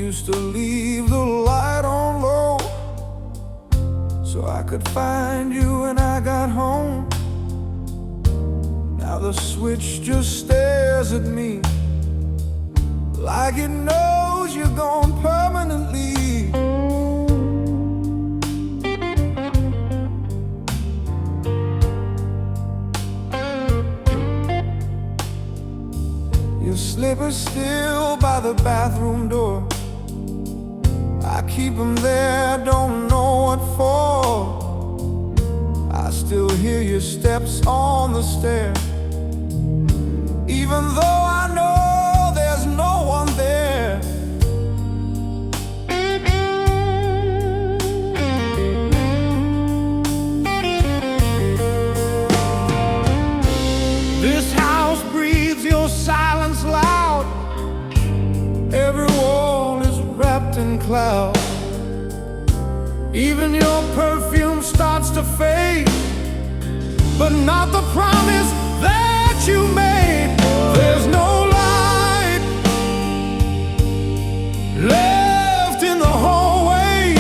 used to leave the light on low so I could find you when I got home. Now the switch just stares at me like it knows you're gone permanently. Your slippers still by the bathroom door. I keep them there, don't know what for. I still hear your steps on the stair, even though I know there's no one there. This house breathes your silence loud. Every wall is wrapped in cloud. Even your perfume starts to fade, but not the promise that you made. There's no light left in the hallway,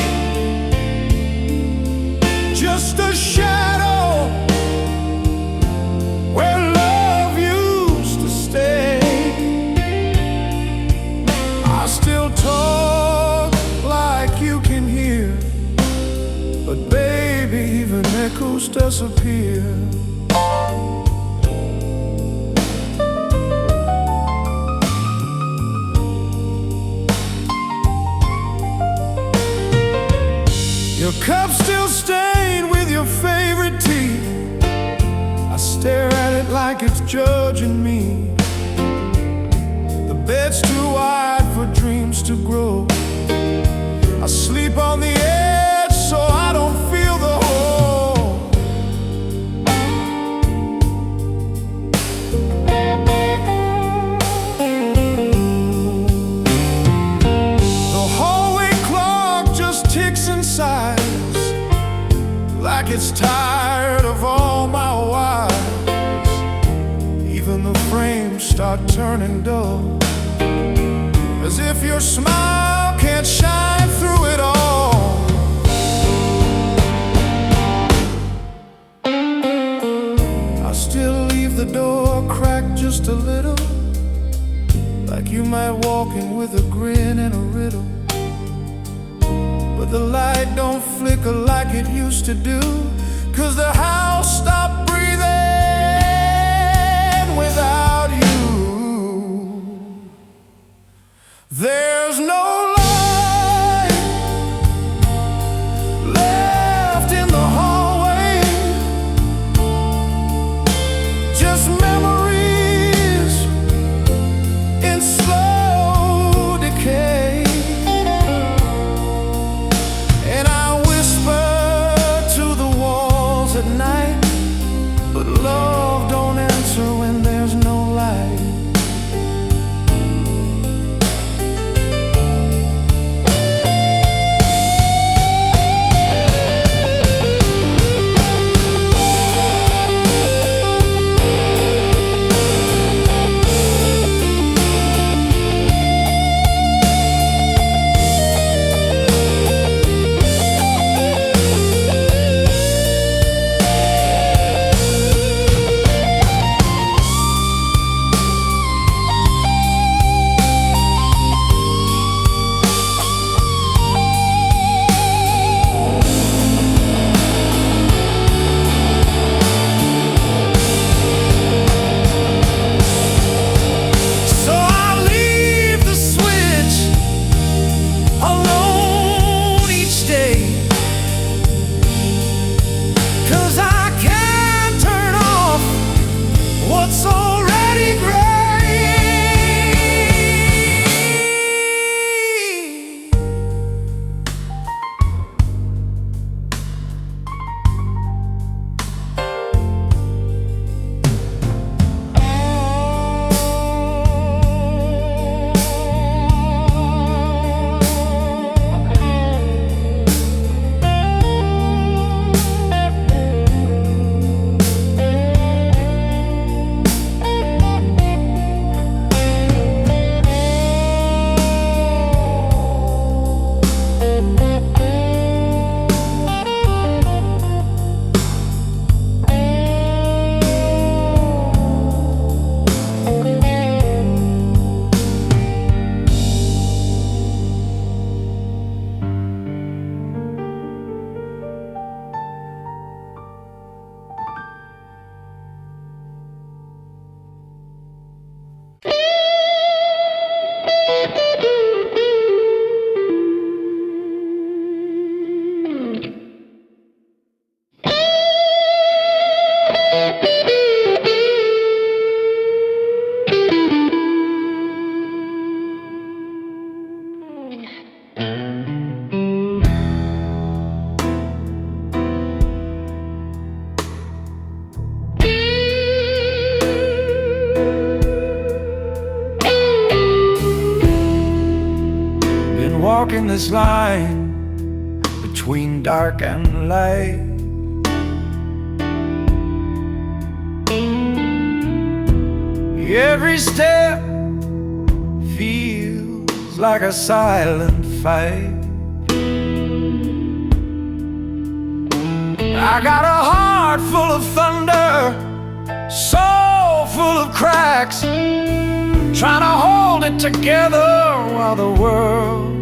just a shadow where love used to stay. I still talk like you can hear, but baby, even echoes disappear. Your cup still stained with your favorite tea. I stare at it like it's judging me. The bed's too wide for dreams to grow. I sleep on the edge so I don't feel the hole. The hallway clock just ticks inside, like it's tired of all my wives. Even the frames start turning dull, as if your smile can't shine through it all. I still leave the door cracked just a little, like you might walk in with a grin and a riddle. But the light don't flicker like it used to do, 'cause the house stopped breathing without you. There's no light left in the hallway, just memories in slow decay. And I whisper to the walls at night, but love don't answer when there's no light. walking this line between dark and light. Every step feels like a silent fight. I got a heart full of thunder, soul full of cracks, trying to hold it together while the world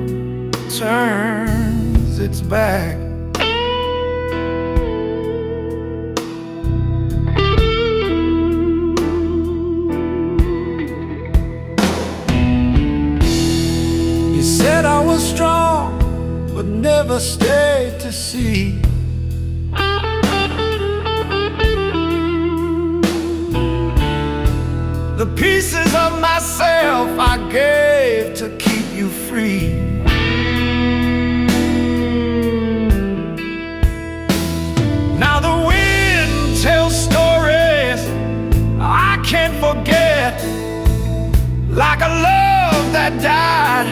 turns its back. You said I was strong, but never stayed to see. The pieces of myself I gave to keep you free. Now the wind tells stories I can't forget, like a love that died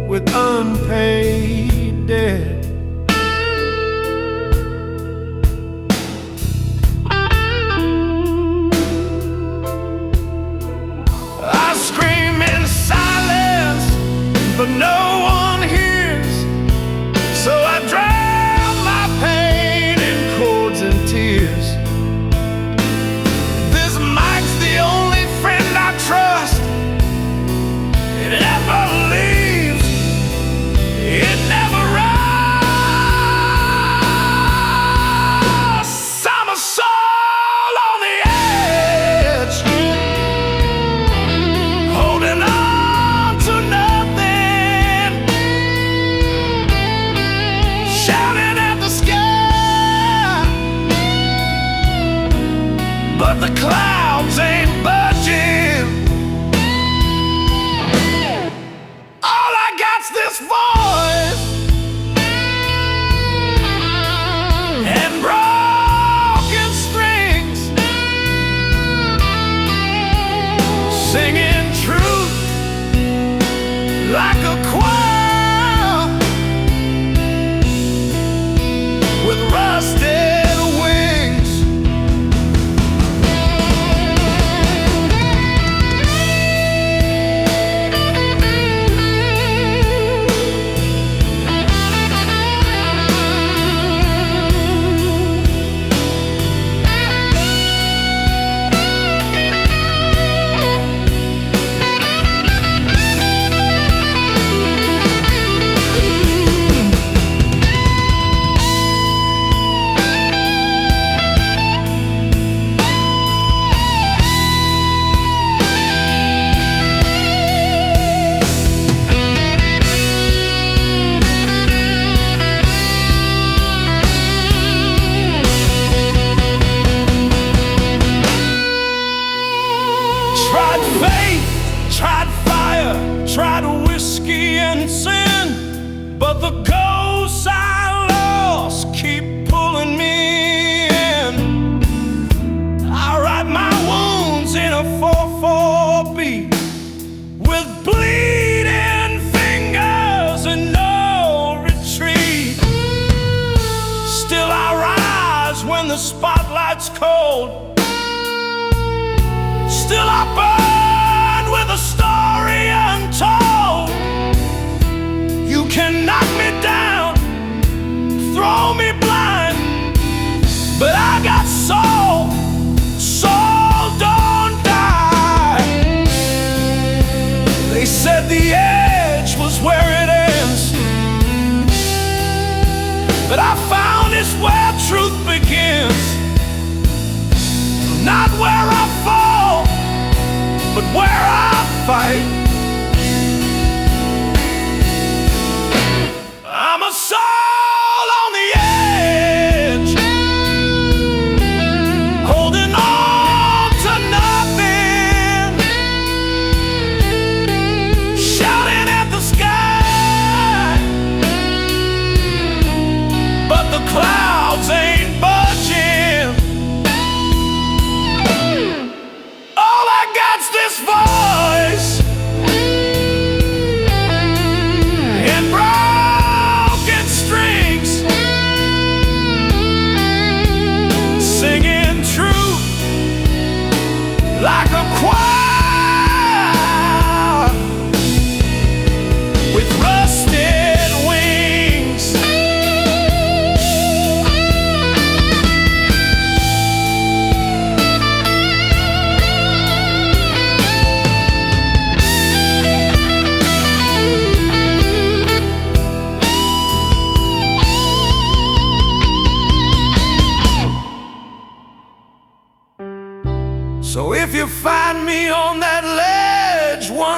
with unpaid debt. But no one hears, so I drown my pain in chords and tears. This mic's the only friend I trust. It never leaves, it never rusts. I'm a soul on the edge, holding on to nothing, shouting at the sky, but the clouds ain't budging. All I got's this voice and broken strings, singing truth like a choir with rusted wings. Tried faith, tried fire, tried whiskey and sin, but the ghosts I lost keep pulling me in. I write my wounds in a 4/4 beat, with bleeding fingers and no retreat. Still I rise when the spotlight's cold. Still I burn with a story untold. You can knock me down, throw me blind, but I got soul, soul don't die. They said the edge was where it ends, but I found it's where truth begins. Not where I fall, but where I fight. I'm a soul on the edge, holding on to nothing, shouting at the sky, but the clouds ain't budging. All I got's this voice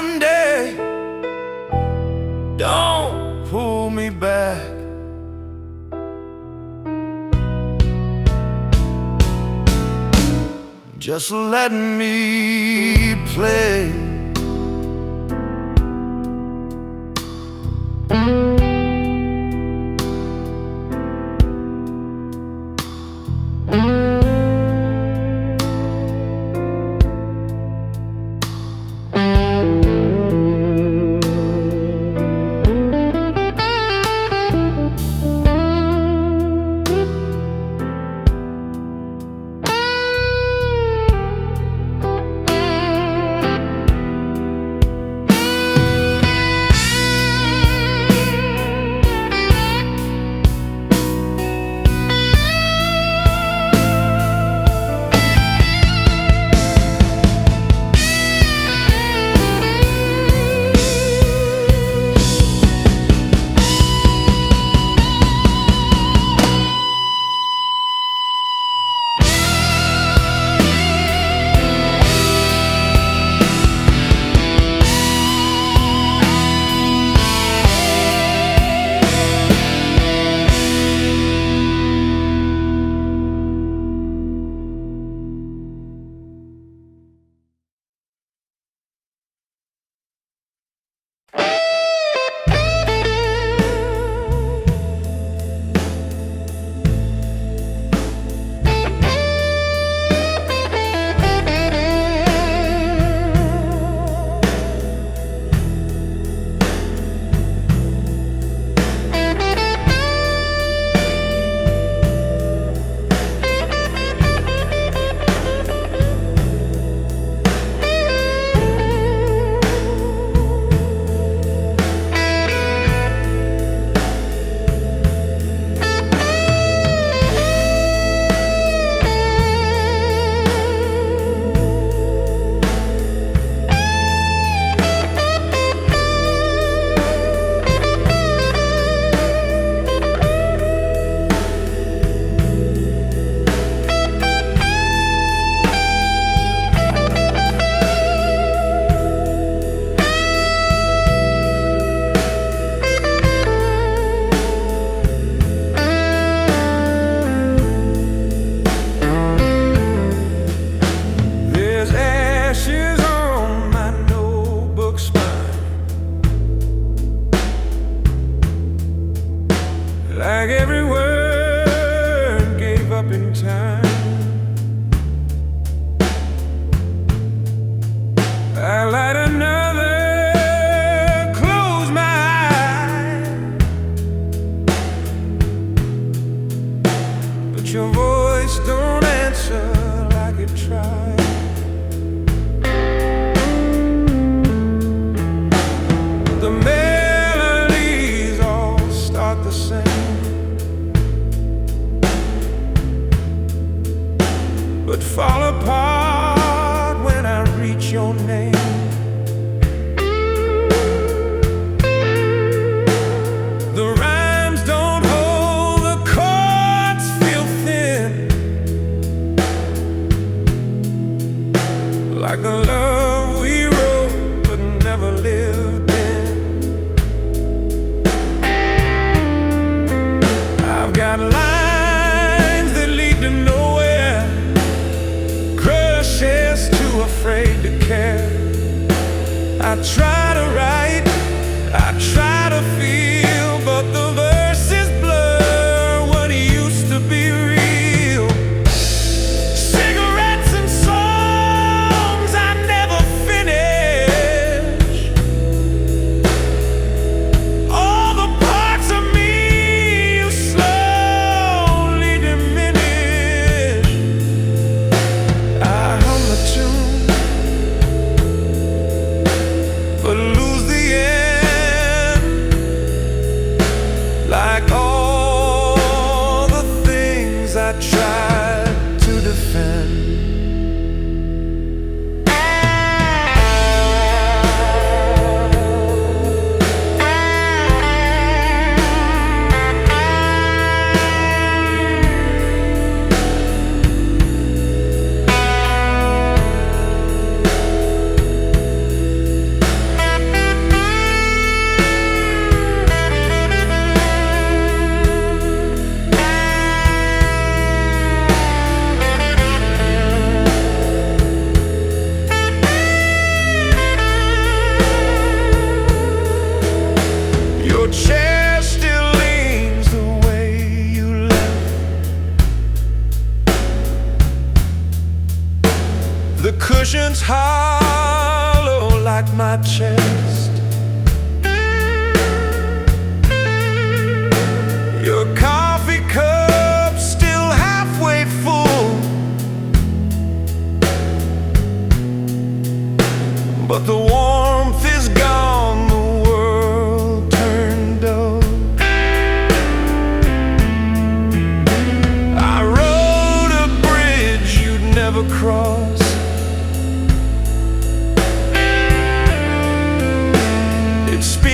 Monday, don't pull me back. Just let me play. Like every word gave up in time. I light another, close my eyes, but your voice don't answer like it tried. The melodies all start the same, but fall apart when I reach your name. The rhymes don't hold, the chords feel thin, like the love we wrote but never lived in. I've got lines that lead to nowhere, crushes too afraid to care. I try to write, I try to feel, but the verses blur what used to be real. Cigarettes and songs I never finish, all the parts of me you slowly diminish. I hum the tune, but lose the end.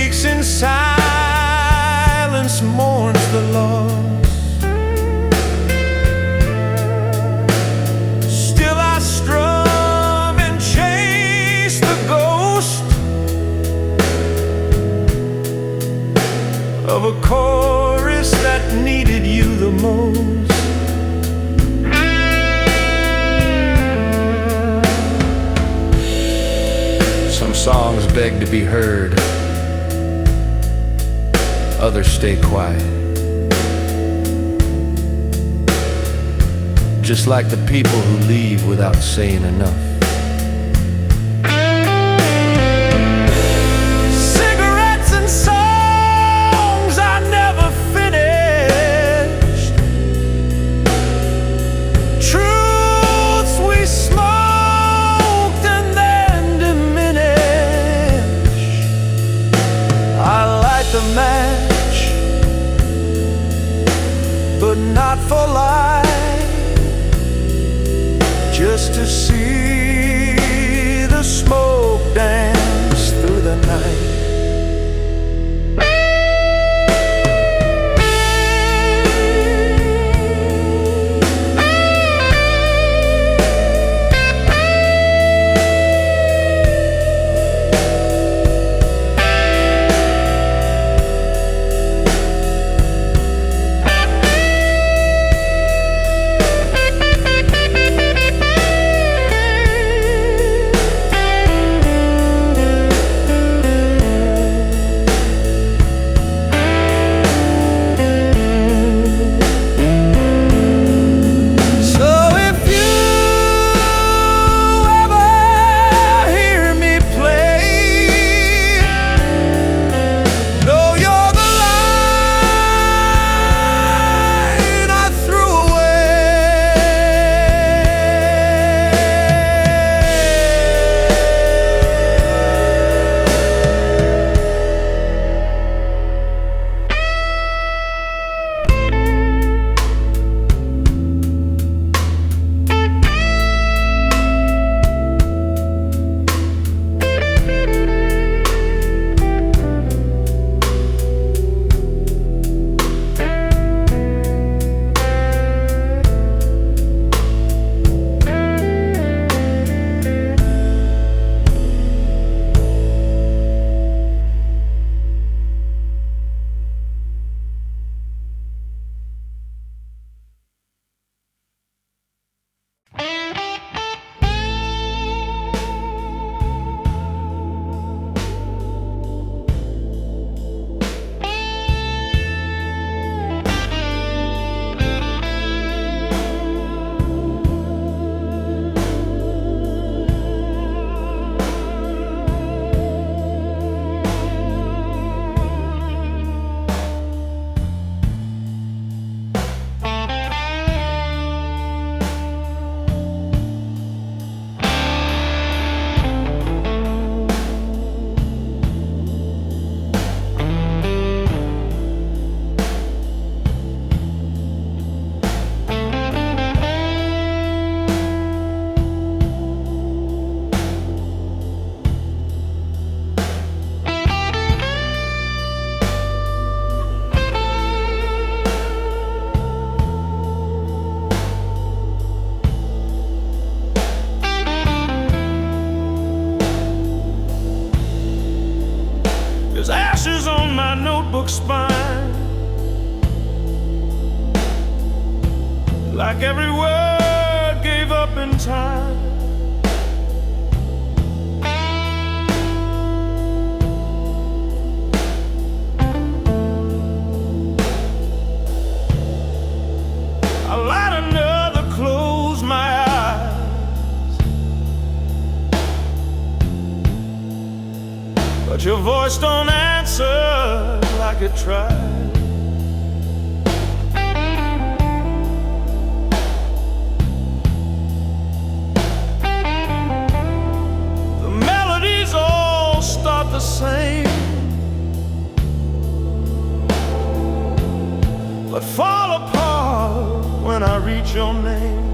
weeks in silence mourns the loss. Still I strum and chase the ghost of a chorus that needed you the most. Some songs beg to be heard, others stay quiet, just like the people who leave without saying enough. Cigarettes and songs I never finished, truths we smoked and then diminished. I light the match, but not for life, just to see the smoke dance through the night. Notebook spine, like every word gave up in time. I light another, close my eyes, but your voice don't answer like it tried. The melodies all start the same, but fall apart when I reach your name.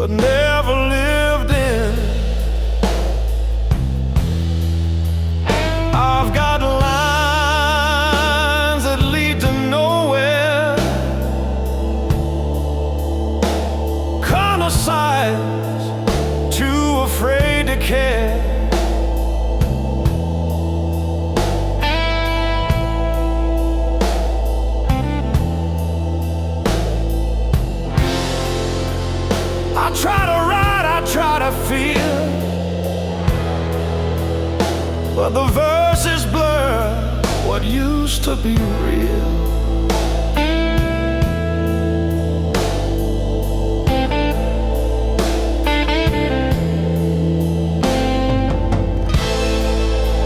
but never lived in. I've got lines that lead to nowhere, corner signs, too afraid to care. I try to write, I try to feel, but the verses blur what used to be real.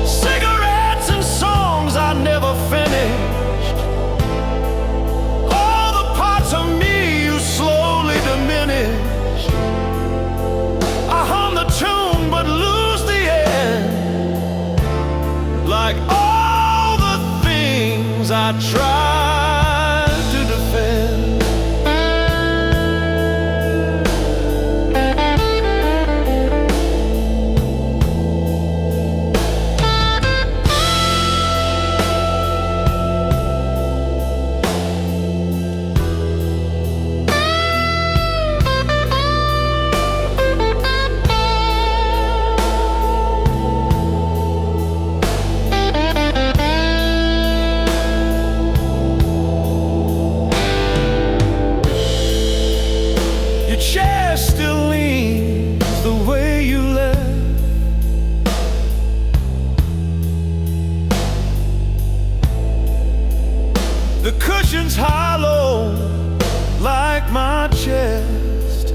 Cigarettes and songs I never finished, all the parts of me you slowly diminish. I hum the tune but lose the end, like all the things I tried to defend. Your chair still leans the way you left. The cushion's hollow like my chest.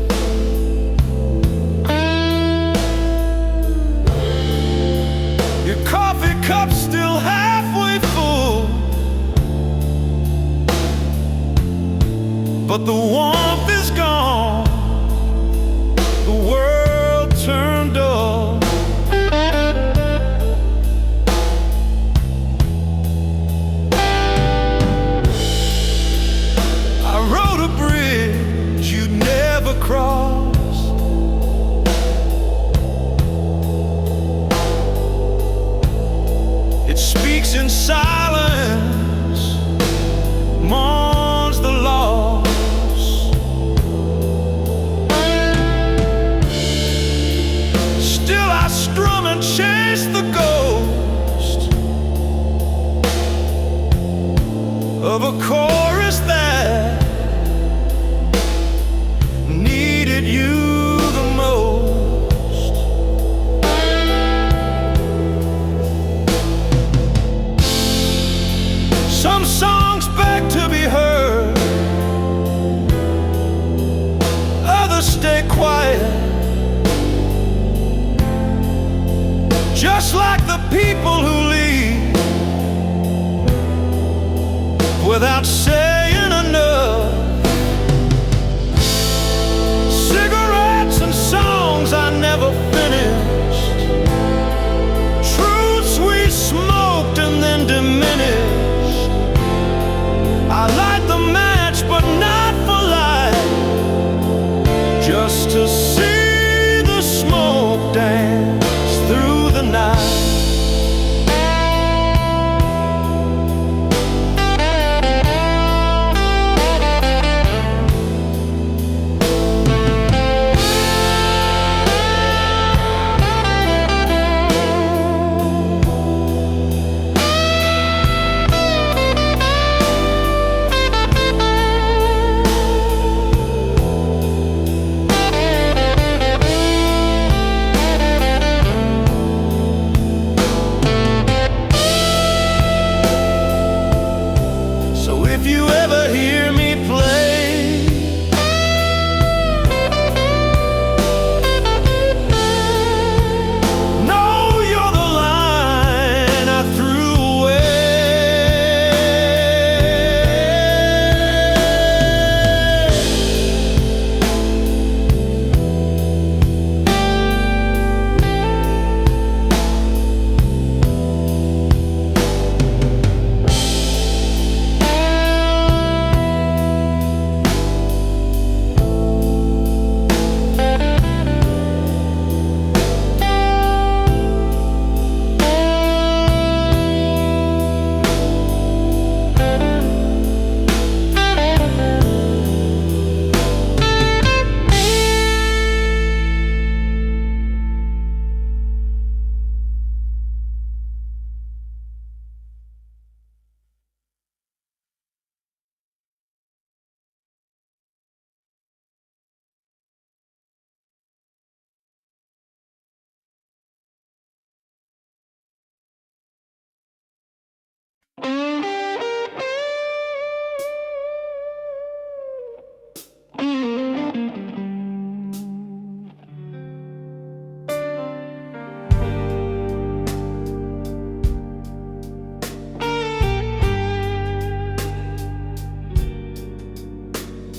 Your coffee cup's still halfway full, but the warmth is gone. The world turned dull. I rode a bridge you'd never cross. It speaks in silence, mourns the loss. Still I strum and chase the ghost of a chorus that needed you the most. Some songs beg to be heard, others stay quiet, just like the people who leave without saying enough. Cigarettes and songs I never finished, truths we smoked and then diminished. I light the match but not for life, just to see the smoke dance through the night.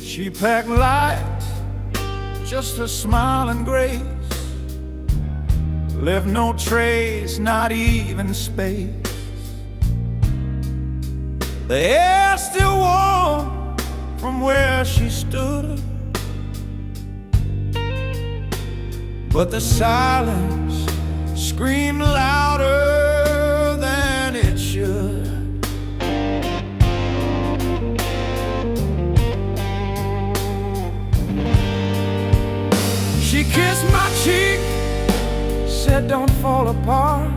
She packed light, just her smile and grace, left no trace, not even space. The air still warm from where she stood, but the silence screamed louder than it should. She kissed my cheek, said don't fall apart,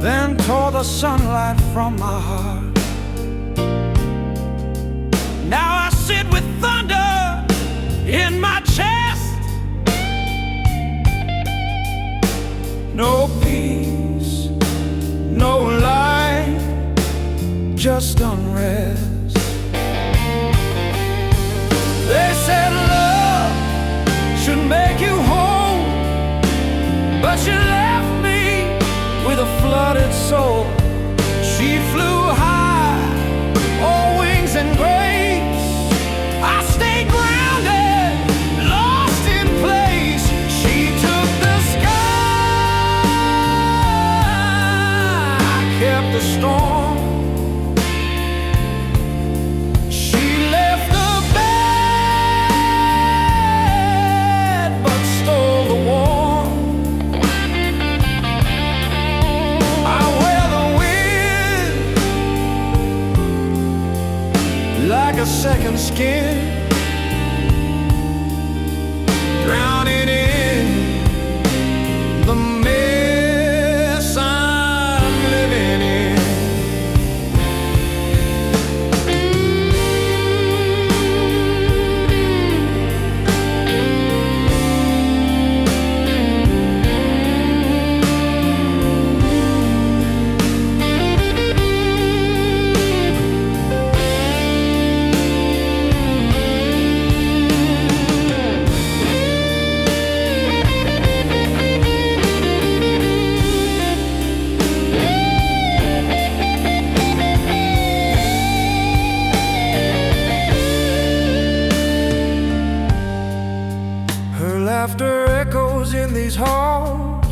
then tore the sunlight from my heart. Now I sit with thunder in my chest, no peace, no light, just unrest. They said love should make you whole, but she left me with a flooded soul. She flew high, all wings and grace. I stayed grounded, lost in place. She took the sky, I kept the storm. She left the bed, but stole the warmth. I wear the wind like a second skin, drowning in the mess I'm living in. Her laughter echoes in these halls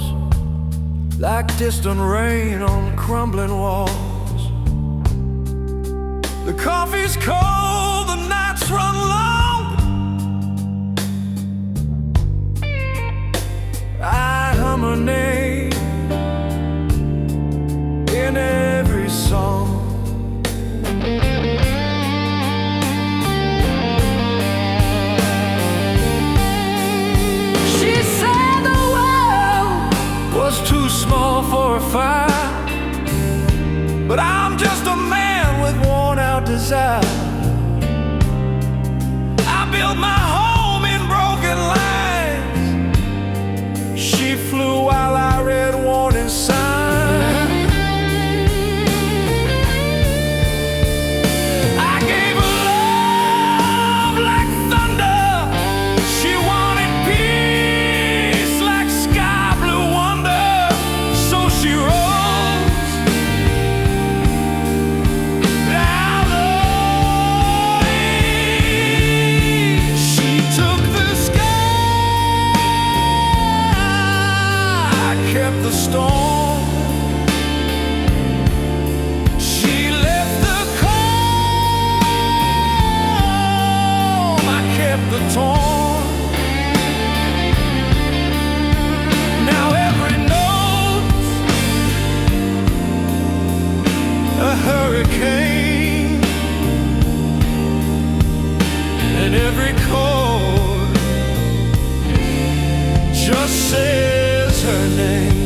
like distant rain on crumbling walls. The coffee's cold, the nights run long. I hum her name in every song. She said the world was too small for a fight, but I'm just a man with worn out desire. I built my home in broken lines. She flew while I read warning signs. I gave her love like thunder. She wanted peace like sky blue wonder. So she rose down the lane. She took the sky, I kept the storm. She left the calm, I kept the torn. Now every note's a hurricane, and every chord just says her name.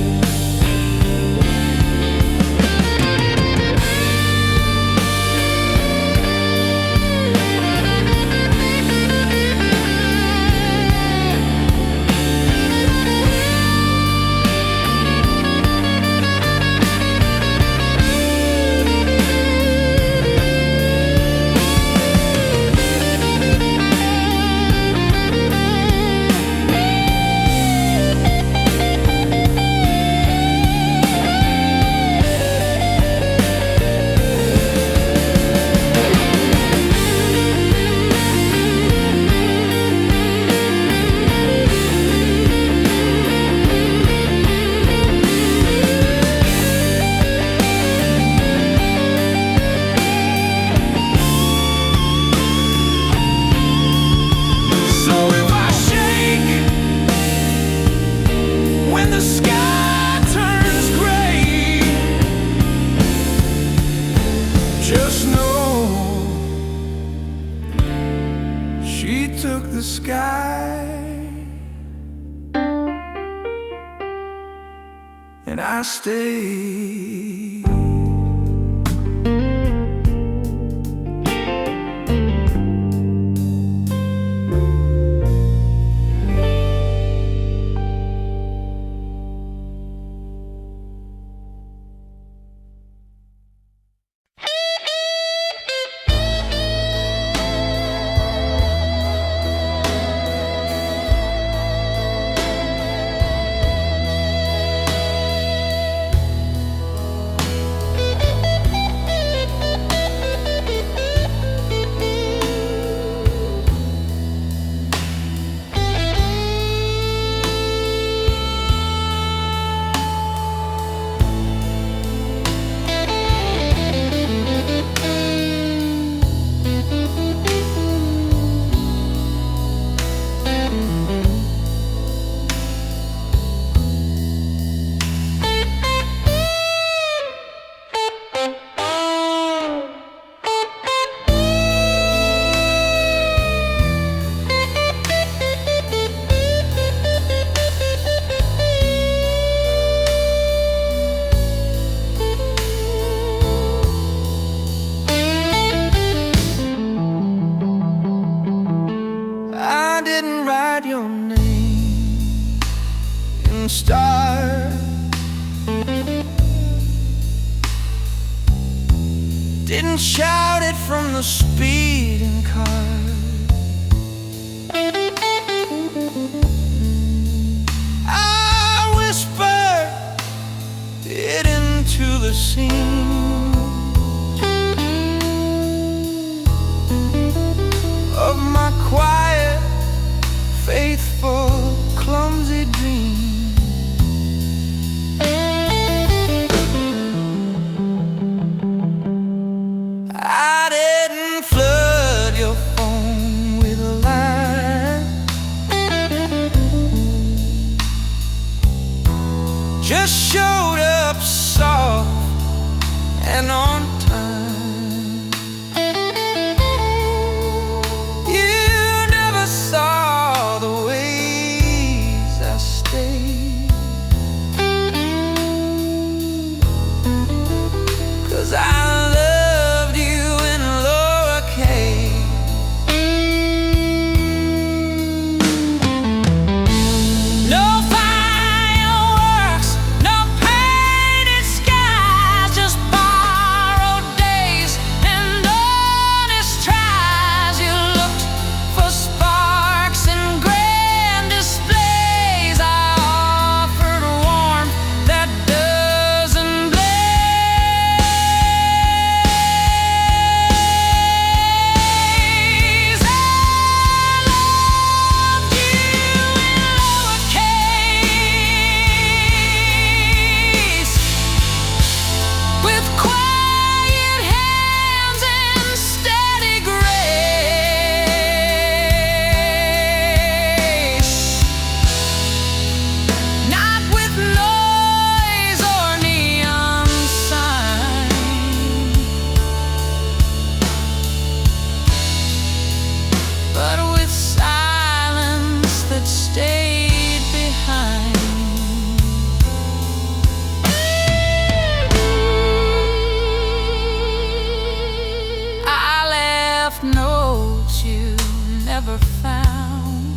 took the sky, and I stayed. Your name in stars, didn't shout it from the speeding car. I whispered it into the scene of my quiet, faithful, clumsy dream. I didn't flood your phone with a lie, just showed up soft and on time. You never saw the ways I stayed, 'cause I loved you in lowercase. No fireworks, no painted skies, just borrowed days and honest tries. You looked for sparks and grand displays. I offered warmth that doesn't blaze. I loved you in lowercase, with quiet hands and steady grace, not with noise or neon sign, but with silence that stayed behind. I left notes you never found,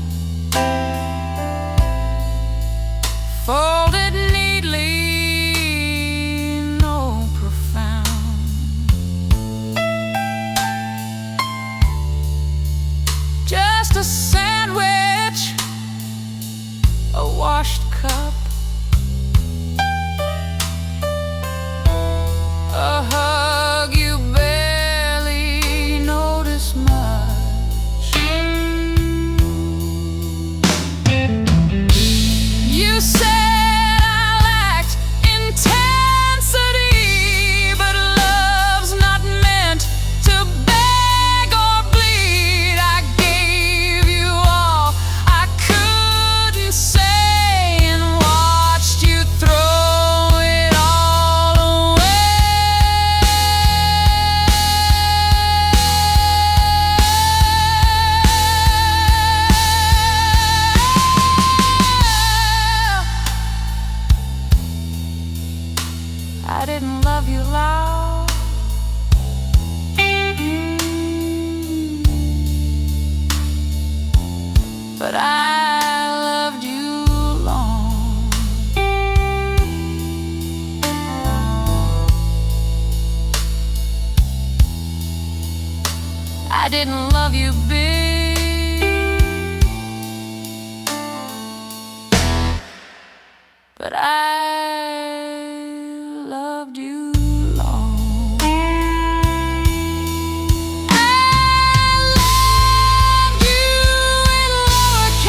folded neatly, no profound. Just a sandwich, a washed cup, a hug you barely notice much. You said I lacked intensity, but love's not meant to beg or bleed. I gave you but I loved you long. I didn't love you big, but I loved you long. I loved you in lowercase,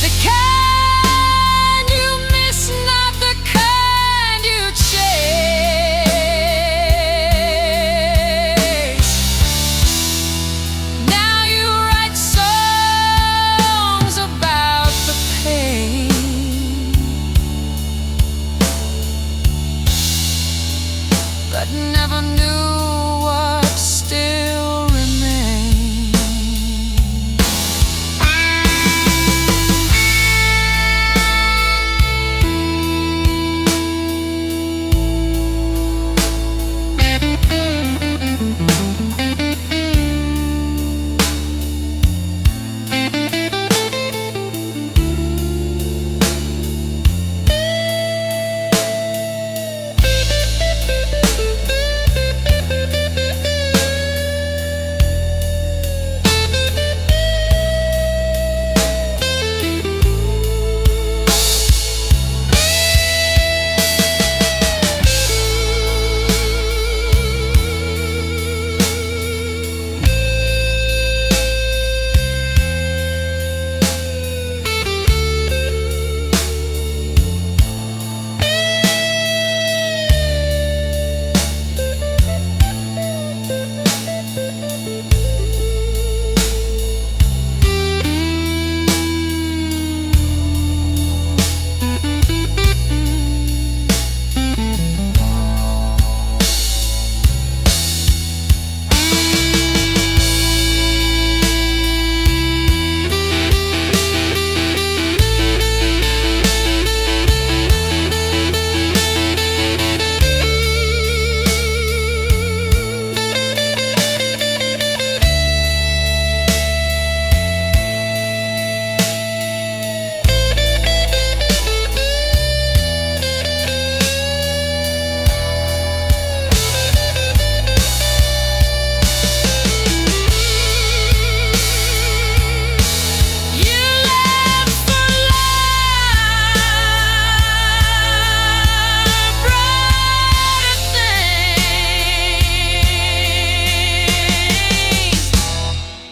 the kind you miss, not the kind you chase. Now you write songs about the pain, but never knew what still remains.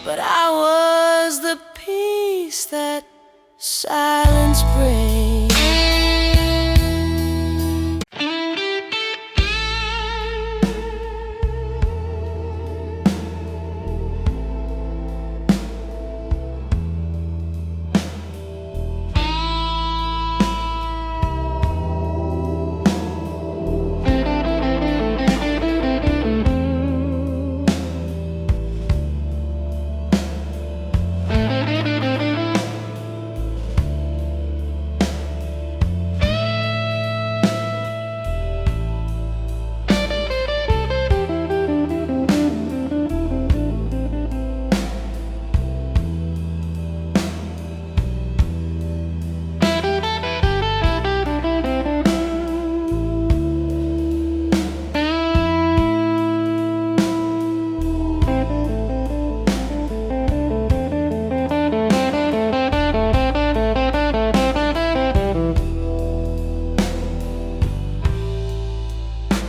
But I was the peace that silence brings.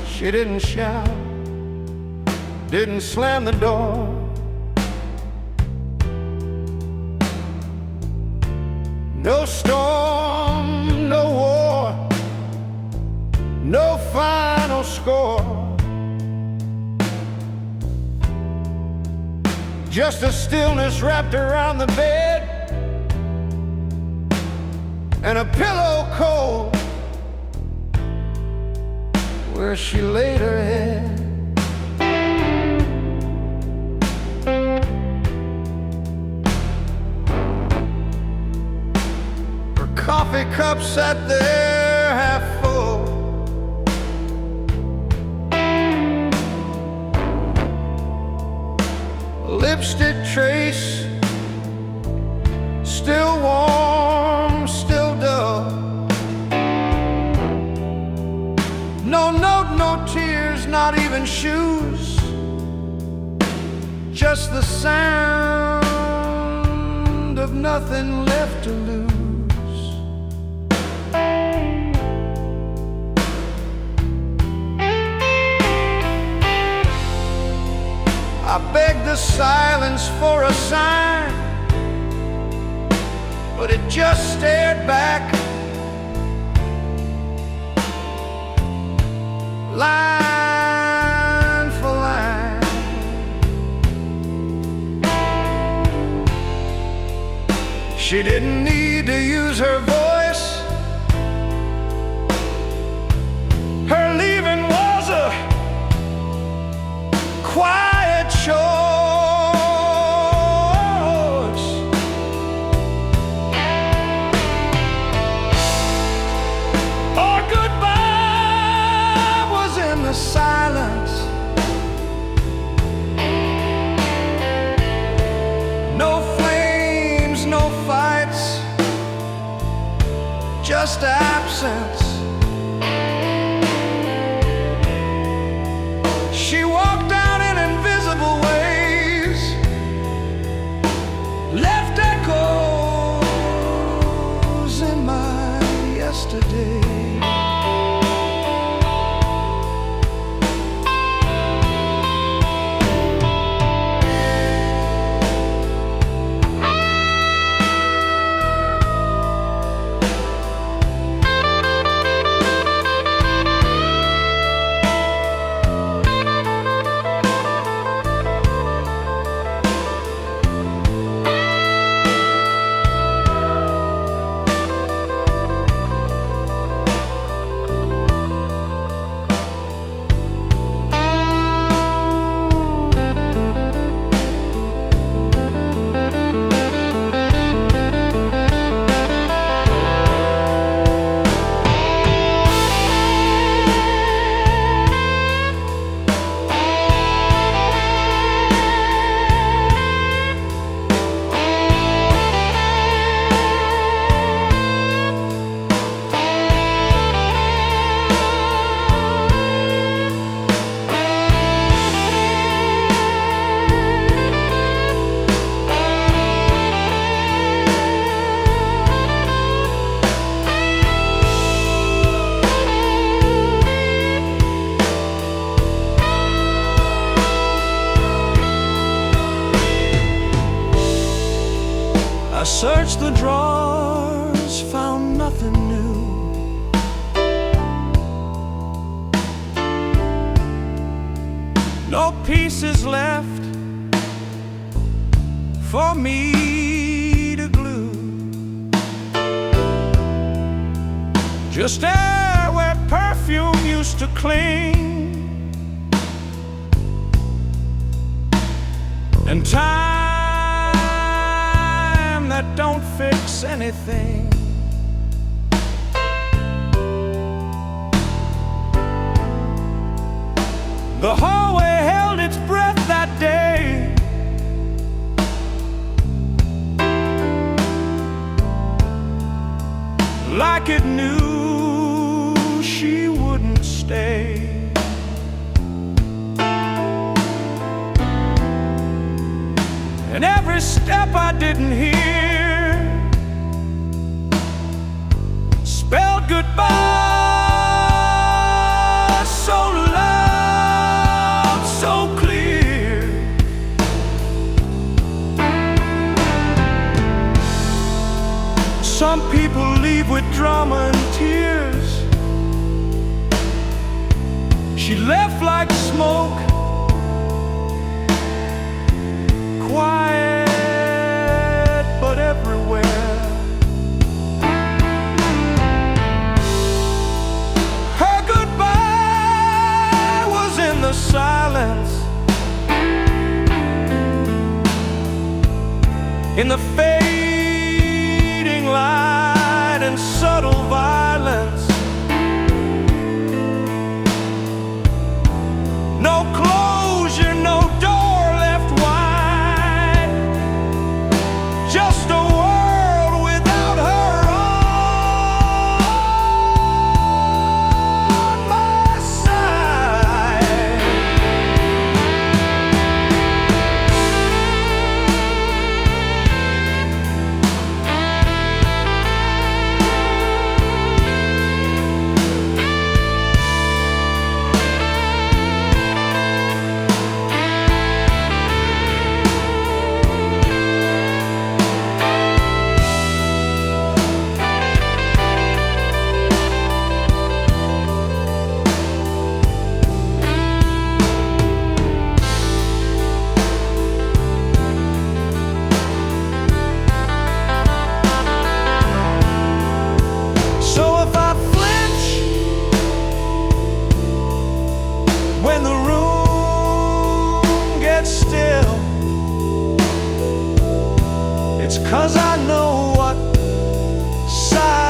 She didn't shout, didn't slam the door. No storm, no war, no final score. Just a stillness wrapped around the bed, and a pillow cold where she laid her head. Her coffee cup sat there half full, lipstick trace, still warm, still dull. No note, no tears, not even shoes, just the sound of nothing left to lose. I begged the silence for a sign, but it just stared back, line for line. She didn't need to use her voice. Her leaving was a quiet choice. Our goodbye was in the silence. No flames, no fights, just absence. She walked out in invisible ways, left echoes in my yesterday. I searched the drawers, found nothing new. No pieces left for me to glue. Just air where perfume used to cling, and time that don't fix anything. The hallway held its breath that day. Like it knew she wouldn't stay. And every step I didn't hear spelled goodbye, so loud, so clear. Some people leave with drama and tears. She left like smoke, quiet but everywhere. Her goodbye was in the silence, in the fading light and subtle violence. No closure, no door left wide. 'cause I know what side